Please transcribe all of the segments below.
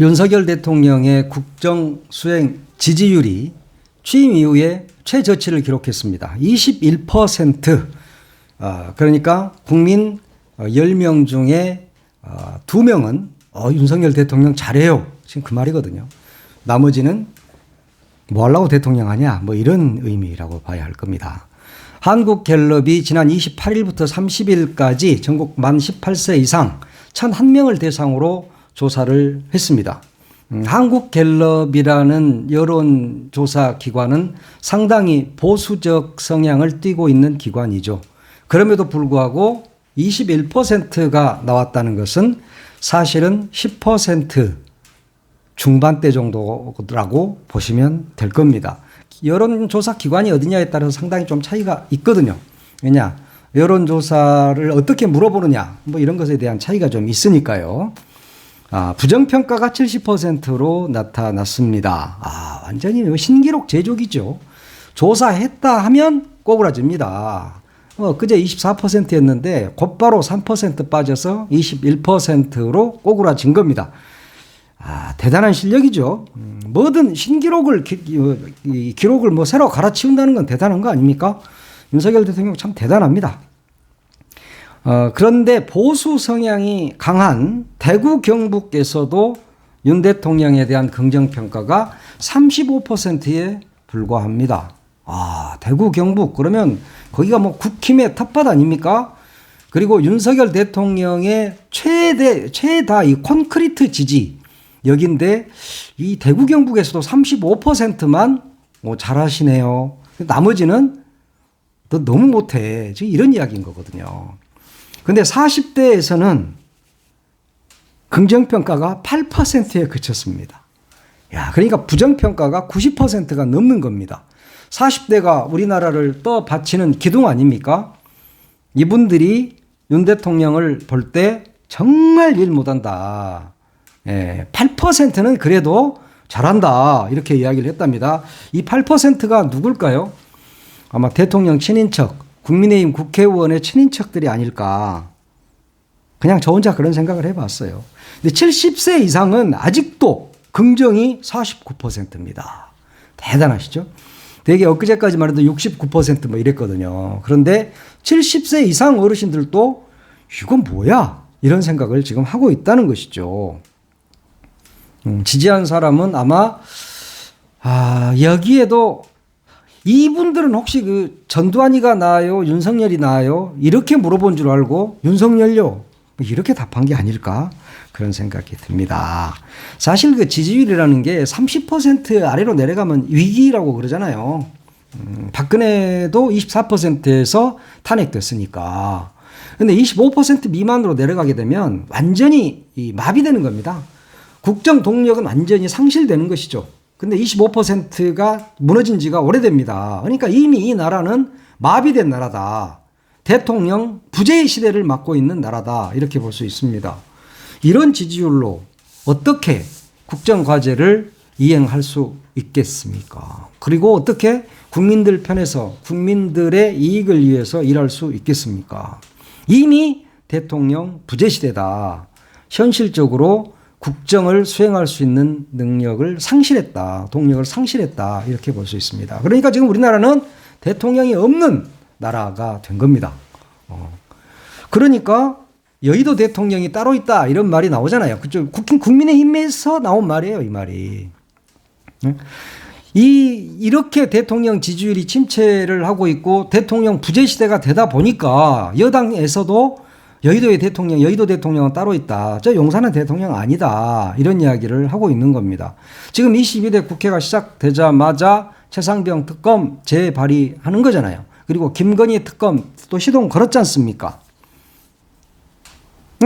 윤석열 대통령의 국정 수행 지지율이 취임 이후에 최저치를 기록했습니다. 21%. 그러니까 국민 10명 중에 2명은 윤석열 대통령 잘해요. 지금 그 말이거든요. 나머지는 뭐 하려고 대통령 하냐, 뭐 이런 의미라고 봐야 할 겁니다. 한국갤럽이 지난 28일부터 30일까지 전국 만 18세 이상 1,001명을 대상으로 조사를 했습니다. 한국갤럽이라는 여론조사 기관은 상당히 보수적 성향을 띠고 있는 기관이죠. 그럼에도 불구하고 21%가 나왔다는 것은 사실은 10% 중반대 정도라고 보시면 될 겁니다. 여론조사 기관이 어디냐에 따라서 상당히 좀 차이가 있거든요. 왜냐? 여론조사를 어떻게 물어보느냐, 뭐 이런 것에 대한 차이가 좀 있으니까요. 부정평가가 70%로 나타났습니다. 완전히 신기록 제조기죠. 조사했다 하면 꼬부라집니다. 그제 24%였는데 곧바로 3% 빠져서 21%로 꼬부라진 겁니다. 대단한 실력이죠. 뭐든 신기록을, 기록을 뭐 새로 갈아치운다는 건 대단한 거 아닙니까? 윤석열 대통령 참 대단합니다. 그런데 보수 성향이 강한 대구 경북에서도 윤 대통령에 대한 긍정평가가 35%에 불과합니다. 대구 경북 그러면 거기가 뭐 국힘의 텃밭 아닙니까? 그리고 윤석열 대통령의 최다 이 콘크리트 지지 여긴데 이 대구 경북에서도 35%만 잘하시네요. 나머지는 너 너무 못해. 지금 이런 이야기인 거거든요. 근데 40대에서는 긍정평가가 8%에 그쳤습니다. 그러니까 부정평가가 90%가 넘는 겁니다. 40대가 우리나라를 떠받치는 기둥 아닙니까? 이분들이 윤 대통령을 볼 때 정말 일 못한다. 8%는 그래도 잘한다. 이렇게 이야기를 했답니다. 이 8%가 누굴까요? 아마 대통령 친인척, 국민의힘 국회의원의 친인척들이 아닐까. 그냥 저 혼자 그런 생각을 해봤어요. 근데 70세 이상은 아직도 긍정이 49%입니다. 대단하시죠? 되게 엊그제까지만 해도 69% 뭐 이랬거든요. 그런데 70세 이상 어르신들도 이건 뭐야? 이런 생각을 지금 하고 있다는 것이죠. 지지한 사람은 아마 여기에도 이분들은 혹시 그 전두환이가 나아요? 윤석열이 나아요? 이렇게 물어본 줄 알고 윤석열요? 이렇게 답한 게 아닐까? 그런 생각이 듭니다. 사실 그 지지율이라는 게 30% 아래로 내려가면 위기라고 그러잖아요. 박근혜도 24%에서 탄핵됐으니까. 근데 25% 미만으로 내려가게 되면 완전히 마비되는 겁니다. 국정 동력은 완전히 상실되는 것이죠. 근데 25%가 무너진 지가 오래됩니다. 그러니까 이미 이 나라는 마비된 나라다. 대통령 부재의 시대를 맞고 있는 나라다. 이렇게 볼 수 있습니다. 이런 지지율로 어떻게 국정과제를 이행할 수 있겠습니까? 그리고 어떻게 국민들 편에서 국민들의 이익을 위해서 일할 수 있겠습니까? 이미 대통령 부재 시대다. 현실적으로 국정을 수행할 수 있는 능력을 상실했다. 동력을 상실했다. 이렇게 볼 수 있습니다. 그러니까 지금 우리나라는 대통령이 없는 나라가 된 겁니다. 그러니까 여의도 대통령이 따로 있다. 이런 말이 나오잖아요. 그쪽 국민의힘에서 나온 말이에요. 이 말이. 이렇게 대통령 지지율이 침체를 하고 있고 대통령 부재 시대가 되다 보니까 여당에서도 여의도 대통령은 따로 있다. 저 용산은 대통령 아니다. 이런 이야기를 하고 있는 겁니다. 지금 22대 국회가 시작되자마자 최상병 특검 재발의하는 거잖아요. 그리고 김건희 특검 또 시동 걸었지 않습니까?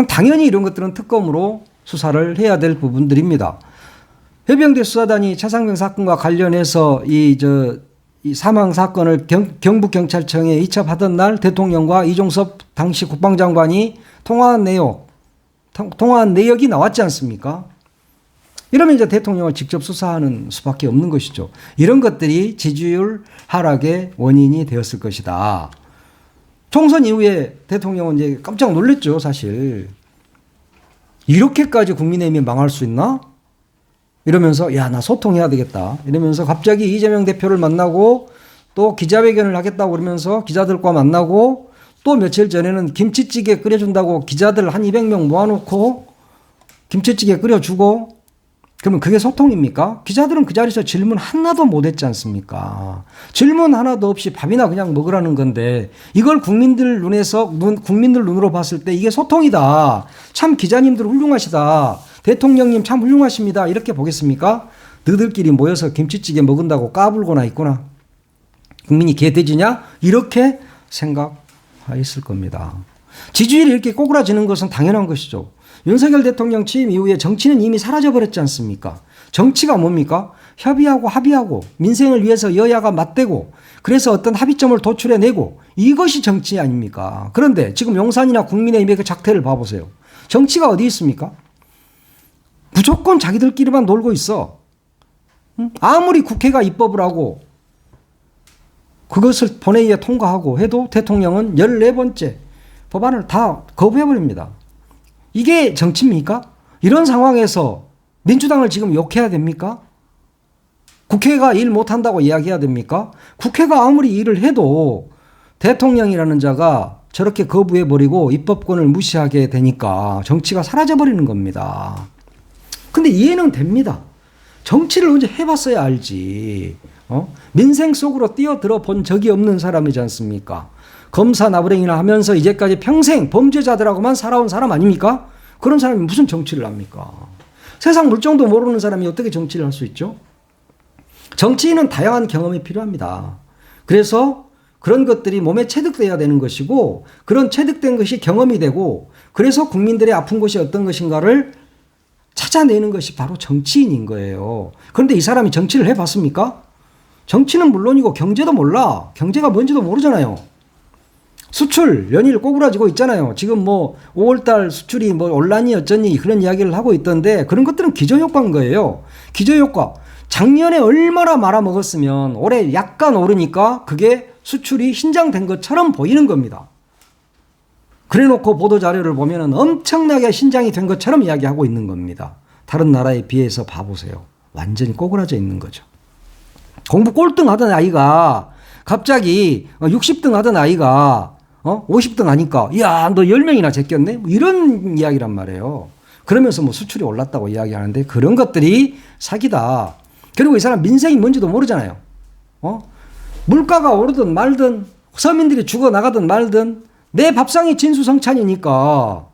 당연히 이런 것들은 특검으로 수사를 해야 될 부분들입니다. 해병대 수사단이 최상병 사건과 관련해서 이 사망 사건을 경북경찰청에 이첩하던 날 대통령과 이종섭 당시 국방장관이 통화한 내역이 나왔지 않습니까? 이러면 이제 대통령을 직접 수사하는 수밖에 없는 것이죠. 이런 것들이 지지율 하락의 원인이 되었을 것이다. 총선 이후에 대통령은 이제 깜짝 놀랐죠, 사실. 이렇게까지 국민의힘이 망할 수 있나? 이러면서 야, 나 소통해야 되겠다. 이러면서 갑자기 이재명 대표를 만나고 또 기자회견을 하겠다고 그러면서 기자들과 만나고 또 며칠 전에는 김치찌개 끓여준다고 기자들 한 200명 모아놓고 김치찌개 끓여주고 그러면 그게 소통입니까? 기자들은 그 자리에서 질문 하나도 못 했지 않습니까? 질문 하나도 없이 밥이나 그냥 먹으라는 건데 이걸 국민들 눈으로 봤을 때 이게 소통이다. 참 기자님들 훌륭하시다. 대통령님 참 훌륭하십니다. 이렇게 보겠습니까? 너희들끼리 모여서 김치찌개 먹은다고 까불고나 있구나. 국민이 개돼지냐? 이렇게 생각했을 겁니다. 지지율이 이렇게 꼬그라지는 것은 당연한 것이죠. 윤석열 대통령 취임 이후에 정치는 이미 사라져버렸지 않습니까? 정치가 뭡니까? 협의하고 합의하고 민생을 위해서 여야가 맞대고 그래서 어떤 합의점을 도출해내고 이것이 정치 아닙니까? 그런데 지금 용산이나 국민의힘의 그 작태를 봐보세요. 정치가 어디 있습니까? 무조건 자기들끼리만 놀고 있어. 아무리 국회가 입법을 하고 그것을 본회의에 통과하고 해도 대통령은 14번째 법안을 다 거부해버립니다. 이게 정치입니까? 이런 상황에서 민주당을 지금 욕해야 됩니까? 국회가 일 못한다고 이야기해야 됩니까? 국회가 아무리 일을 해도 대통령이라는 자가 저렇게 거부해버리고 입법권을 무시하게 되니까 정치가 사라져버리는 겁니다. 근데 이해는 됩니다. 정치를 언제 해봤어야 알지. 민생 속으로 뛰어들어 본 적이 없는 사람이지 않습니까? 검사 나부랭이나 하면서 이제까지 평생 범죄자들하고만 살아온 사람 아닙니까? 그런 사람이 무슨 정치를 합니까? 세상 물정도 모르는 사람이 어떻게 정치를 할 수 있죠? 정치인은 다양한 경험이 필요합니다. 그래서 그런 것들이 몸에 체득돼야 되는 것이고 그런 체득된 것이 경험이 되고 그래서 국민들의 아픈 곳이 어떤 것인가를 찾아내는 것이 바로 정치인인 거예요. 그런데 이 사람이 정치를 해봤습니까? 정치는 물론이고 경제도 몰라. 경제가 뭔지도 모르잖아요. 수출 연일 꼬그라지고 있잖아요. 지금 뭐 5월달 수출이 뭐 올라니 어쩌니 그런 이야기를 하고 있던데 그런 것들은 기저효과인 거예요. 기저효과. 작년에 얼마나 말아먹었으면 올해 약간 오르니까 그게 수출이 신장된 것처럼 보이는 겁니다. 그래놓고 보도자료를 보면 엄청나게 신장이 된 것처럼 이야기하고 있는 겁니다. 다른 나라에 비해서 봐보세요. 완전히 꼬그라져 있는 거죠. 공부 꼴등 하던 아이가 갑자기 60등 하던 아이가 50등 하니까 야, 너 10명이나 제꼈네? 뭐 이런 이야기란 말이에요. 그러면서 뭐 수출이 올랐다고 이야기하는데 그런 것들이 사기다. 그리고 이 사람 민생이 뭔지도 모르잖아요. 물가가 오르든 말든 서민들이 죽어나가든 말든 내 밥상이 진수성찬이니까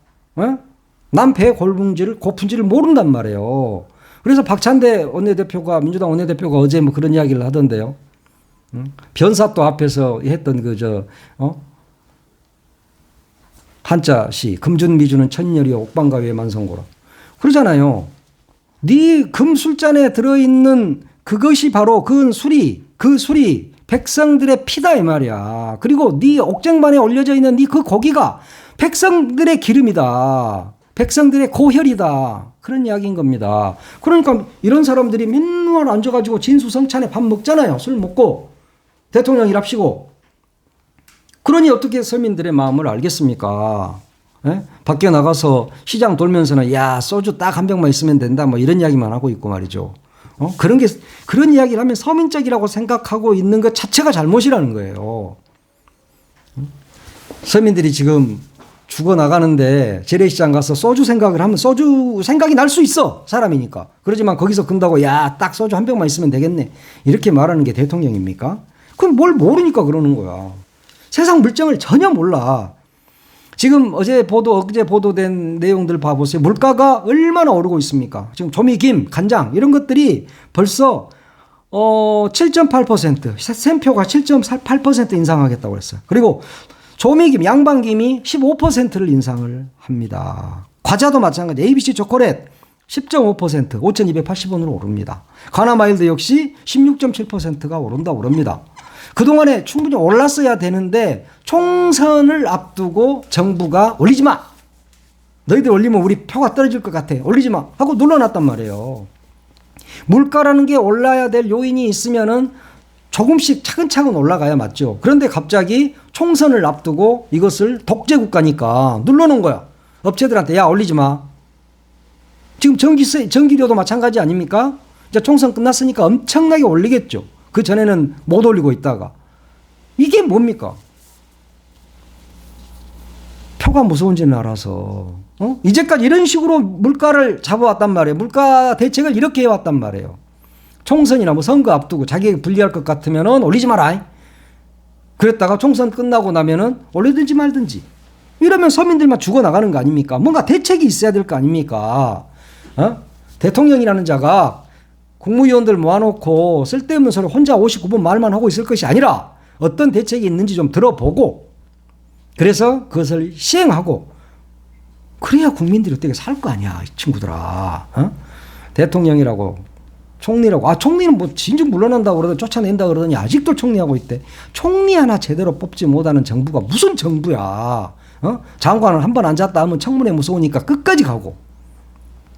남 배 고픈지를 모른단 말이에요. 그래서 박찬대 원내대표가 민주당 원내대표가 어제 뭐 그런 이야기를 하던데요. 변사또 앞에서 했던 한자시 금준미주는 천년이여 옥방가위의 만성고라 그러잖아요. 네 금술잔에 들어있는 그것이 바로 그 술이 백성들의 피다 이 말이야. 그리고 네 옥쟁반에 올려져 있는 네 그 고기가 백성들의 기름이다. 백성들의 고혈이다. 그런 이야기인 겁니다. 그러니까 이런 사람들이 맨날 앉아가지고 진수성찬에 밥 먹잖아요. 술 먹고 대통령 일합시고. 그러니 어떻게 서민들의 마음을 알겠습니까? 예? 밖에 나가서 시장 돌면서는 야, 소주 딱 한 병만 있으면 된다. 뭐 이런 이야기만 하고 있고 말이죠. 그런 이야기를 하면 서민적이라고 생각하고 있는 것 자체가 잘못이라는 거예요. 서민들이 지금 죽어나가는데 재래시장 가서 소주 생각을 하면 소주 생각이 날 수 있어. 사람이니까. 그러지만 거기서 근다고 야, 딱 소주 한 병만 있으면 되겠네. 이렇게 말하는 게 대통령입니까? 그럼 뭘 모르니까 그러는 거야. 세상 물정을 전혀 몰라. 지금 어제 보도된 내용들 봐보세요. 물가가 얼마나 오르고 있습니까? 지금 조미김, 간장 이런 것들이 벌써 7.8% 샘표가 7.8% 인상하겠다고 했어요. 그리고 조미김, 양반김이 15%를 인상을 합니다. 과자도 마찬가지. ABC 초콜릿 10.5% 5,280원으로 오릅니다. 가나마일드 역시 16.7%가 오른다고 그럽니다. 그동안에 충분히 올랐어야 되는데 총선을 앞두고 정부가 올리지 마. 너희들 올리면 우리 표가 떨어질 것 같아. 올리지 마. 하고 눌러놨단 말이에요. 물가라는 게 올라야 될 요인이 있으면은 조금씩 차근차근 올라가야 맞죠. 그런데 갑자기 총선을 앞두고 이것을 독재 국가니까 눌러놓은 거야. 업체들한테 야 올리지 마. 지금 전기료도 마찬가지 아닙니까? 이제 총선 끝났으니까 엄청나게 올리겠죠. 그 전에는 못 올리고 있다가. 이게 뭡니까? 표가 무서운 줄은 알아서 이제까지 이런 식으로 물가를 잡아왔단 말이에요. 물가 대책을 이렇게 해왔단 말이에요. 총선이나 뭐 선거 앞두고 자기에게 불리할 것 같으면은 올리지 마라. 그랬다가 총선 끝나고 나면은 올리든지 말든지. 이러면 서민들만 죽어나가는 거 아닙니까? 뭔가 대책이 있어야 될 거 아닙니까? 대통령이라는 자가 국무위원들 모아놓고 쓸데없는 소리 혼자 59분 말만 하고 있을 것이 아니라 어떤 대책이 있는지 좀 들어보고 그래서 그것을 시행하고 그래야 국민들이 어떻게 살 거 아니야, 이 친구들아. 대통령이라고 총리라고. 총리는 뭐 진즉 물러난다고 그러더니 쫓아낸다 그러더니 아직도 총리하고 있대. 총리 하나 제대로 뽑지 못하는 정부가 무슨 정부야. 장관은 한 번 앉았다 하면 청문회 무서우니까 끝까지 가고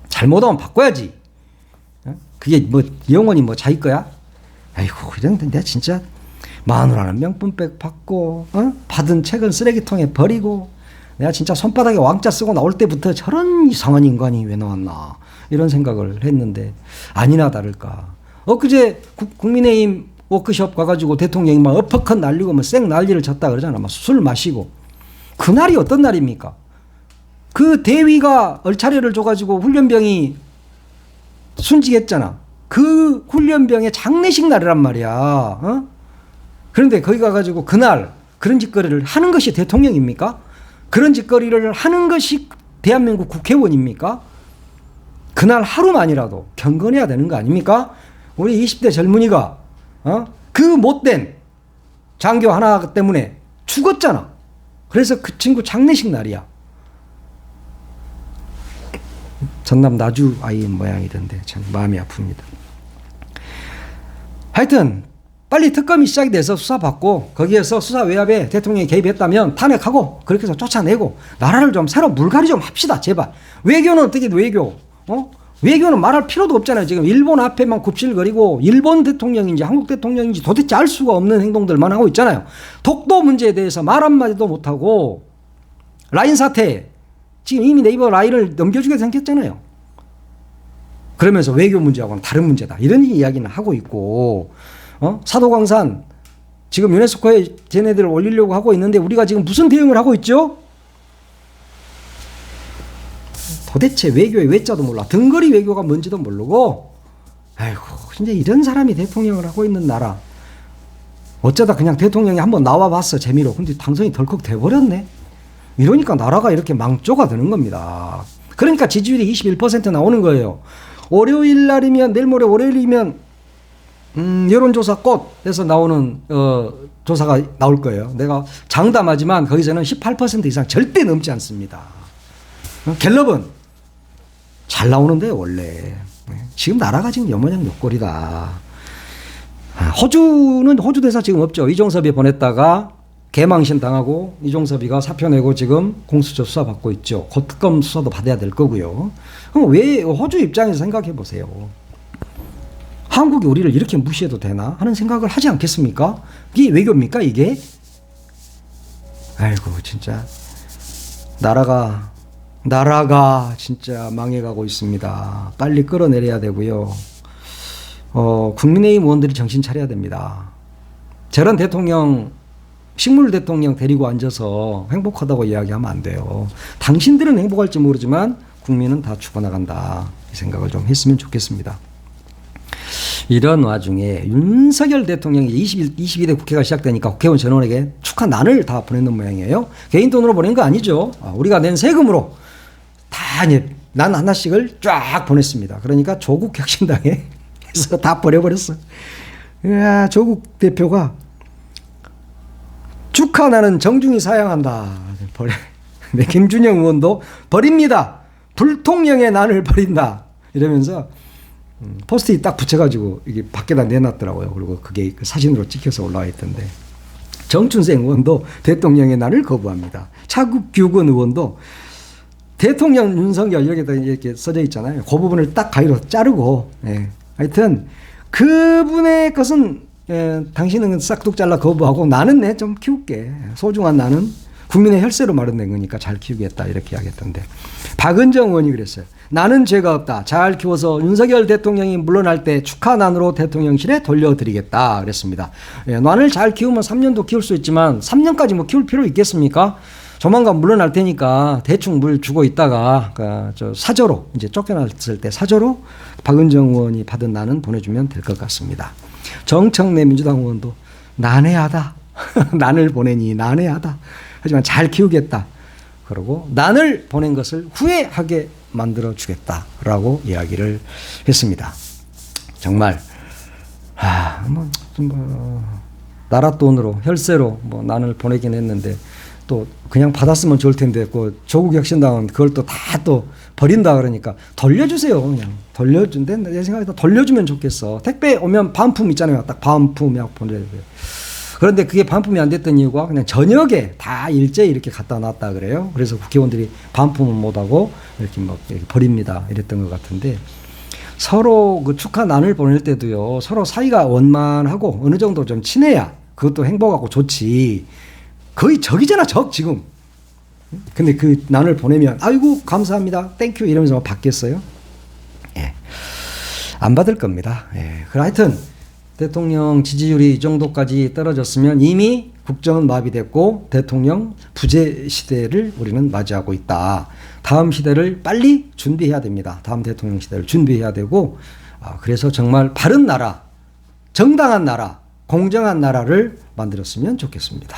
잘못하면 바꿔야지. 그게 뭐 영원히 뭐 자기 거야? 아이고 이런데 내가 진짜 마누라는 명품백 받고 받은 책은 쓰레기통에 버리고 내가 진짜 손바닥에 왕자 쓰고 나올 때부터 저런 이상한 인간이 왜 나왔나 이런 생각을 했는데 아니나 다를까. 엊그제 국민의힘 워크숍 가가지고 대통령이 막 어퍼컷 날리고 뭐 쌩 난리를 쳤다 그러잖아. 막 술 마시고. 그날이 어떤 날입니까? 그 대위가 얼차려를 줘가지고 훈련병이 순직했잖아. 그 훈련병의 장례식 날이란 말이야. 그런데 거기 가가지고 그날 그런 짓거리를 하는 것이 대통령입니까? 그런 짓거리를 하는 것이 대한민국 국회의원입니까? 그날 하루만이라도 경건해야 되는 거 아닙니까? 우리 20대 젊은이가 그 못된 장교 하나 때문에 죽었잖아. 그래서 그 친구 장례식 날이야. 전남 나주 아이 모양이던데 참 마음이 아픕니다. 하여튼 빨리 특검이 시작이 돼서 수사받고 거기에서 수사 외압에 대통령이 개입했다면 탄핵하고 그렇게 해서 쫓아내고 나라를 좀 새로 물갈이 좀 합시다. 제발. 외교는 어떻게 외교? 외교는 말할 필요도 없잖아요. 지금 일본 앞에만 굽실거리고 일본 대통령인지 한국 대통령인지 도대체 알 수가 없는 행동들만 하고 있잖아요. 독도 문제에 대해서 말 한마디도 못하고 라인 사태 지금 이미 네이버 라인을 넘겨주게 생겼잖아요. 그러면서 외교 문제하고는 다른 문제다. 이런 이야기는 하고 있고 사도광산 지금 유네스코에 쟤네들을 올리려고 하고 있는데 우리가 지금 무슨 대응을 하고 있죠? 도대체 외교의 외자도 몰라. 등거리 외교가 뭔지도 모르고 아이고 진짜 이런 사람이 대통령을 하고 있는 나라 어쩌다 그냥 대통령이 한번 나와봤어 재미로. 근데 당선이 덜컥 돼버렸네. 이러니까 나라가 이렇게 망조가 되는 겁니다. 그러니까 지지율이 21% 나오는 거예요. 월요일 날이면 내일 모레 월요일이면 여론조사 꽃에서 나오는 조사가 나올 거예요. 내가 장담하지만 거기서는 18% 이상 절대 넘지 않습니다. 갤럽은 잘 나오는데요 원래. 지금 나라가 지금 여모양 욕골이다. 호주는 호주 대사 지금 없죠. 이종섭이 보냈다가 개망신 당하고 이종섭이가 사표 내고 지금 공수처 수사 받고 있죠. 곧 특검 수사도 받아야 될 거고요. 그럼 왜 호주 입장에서 생각해 보세요. 한국이 우리를 이렇게 무시해도 되나 하는 생각을 하지 않겠습니까? 이게 외교입니까 이게? 아이고 진짜 나라가 진짜 망해가고 있습니다. 빨리 끌어내려야 되고요. 국민의힘 의원들이 정신 차려야 됩니다. 저런 대통령 식물 대통령 데리고 앉아서 행복하다고 이야기하면 안 돼요. 당신들은 행복할지 모르지만 국민은 다 죽어나간다. 이 생각을 좀 했으면 좋겠습니다. 이런 와중에 윤석열 대통령이 22대 국회가 시작되니까 국회의원 전원에게 축하난을 다 보내는 모양이에요. 개인 돈으로 보낸 거 아니죠. 우리가 낸 세금으로 다 이제 난 하나씩을 쫙 보냈습니다. 그러니까 조국 혁신당에 해서 다 버려버렸어. 이야, 조국 대표가 축하나는 정중히 사양한다. 버려. 네, 김준영 의원도 버립니다. 불통령의 난을 버린다. 이러면서 포스트잇 딱 붙여가지고 이게 밖에다 내놨더라고요. 그리고 그게 사진으로 찍혀서 올라와 있던데. 정춘생 의원도 대통령의 난을 거부합니다. 차국규근 의원도 대통령 윤석열 여기다 이렇게 써져 있잖아요. 그 부분을 딱 가위로 자르고, 하여튼 그분의 것은 당신은 싹둑 잘라 거부하고 나는 내 좀 키울게. 소중한 나는 국민의 혈세로 마련된 거니까 잘 키우겠다 이렇게 이야기했던데 박은정 의원이 그랬어요. 나는 죄가 없다. 잘 키워서 윤석열 대통령이 물러날 때 축하난으로 대통령실에 돌려드리겠다 그랬습니다. 예, 난을 잘 키우면 3년도 키울 수 있지만 3년까지 뭐 키울 필요 있겠습니까? 조만간 물러날 테니까 대충 물 주고 있다가 저 사저로 이제 쫓겨났을 때 사저로 박은정 의원이 받은 난은 보내주면 될 것 같습니다. 정청래 민주당 의원도 난해하다. 난을 보내니 난해하다. 하지만 잘 키우겠다. 그러고 난을 보낸 것을 후회하게 만들어 주겠다라고 이야기를 했습니다. 정말 나라 돈으로 혈세로 뭐 난을 보내긴 했는데 또 그냥 받았으면 좋을 텐데 그 조국 혁신당은 그걸 또 다 또 버린다 그러니까 돌려주세요. 그냥 돌려준대. 내 생각에 돌려주면 좋겠어. 택배 오면 반품 있잖아요. 딱 반품 약 보내야 돼요. 그런데 그게 반품이 안 됐던 이유가 그냥 저녁에 다 일제히 이렇게 갖다 놨다 그래요. 그래서 국회의원들이 반품을 못하고 이렇게 막 이렇게 버립니다. 이랬던 것 같은데 서로 그 축하난을 보낼 때도요. 서로 사이가 원만하고 어느 정도 좀 친해야 그것도 행복하고 좋지. 거의 적이잖아, 적 지금. 근데 그 난을 보내면 아이고 감사합니다, 땡큐 이러면서 막 받겠어요? 예, 안 받을 겁니다. 예, 그래 하여튼 대통령 지지율이 이 정도까지 떨어졌으면 이미 국정은 마비됐고 대통령 부재 시대를 우리는 맞이하고 있다. 다음 시대를 빨리 준비해야 됩니다. 다음 대통령 시대를 준비해야 되고 그래서 정말 바른 나라, 정당한 나라, 공정한 나라를 만들었으면 좋겠습니다.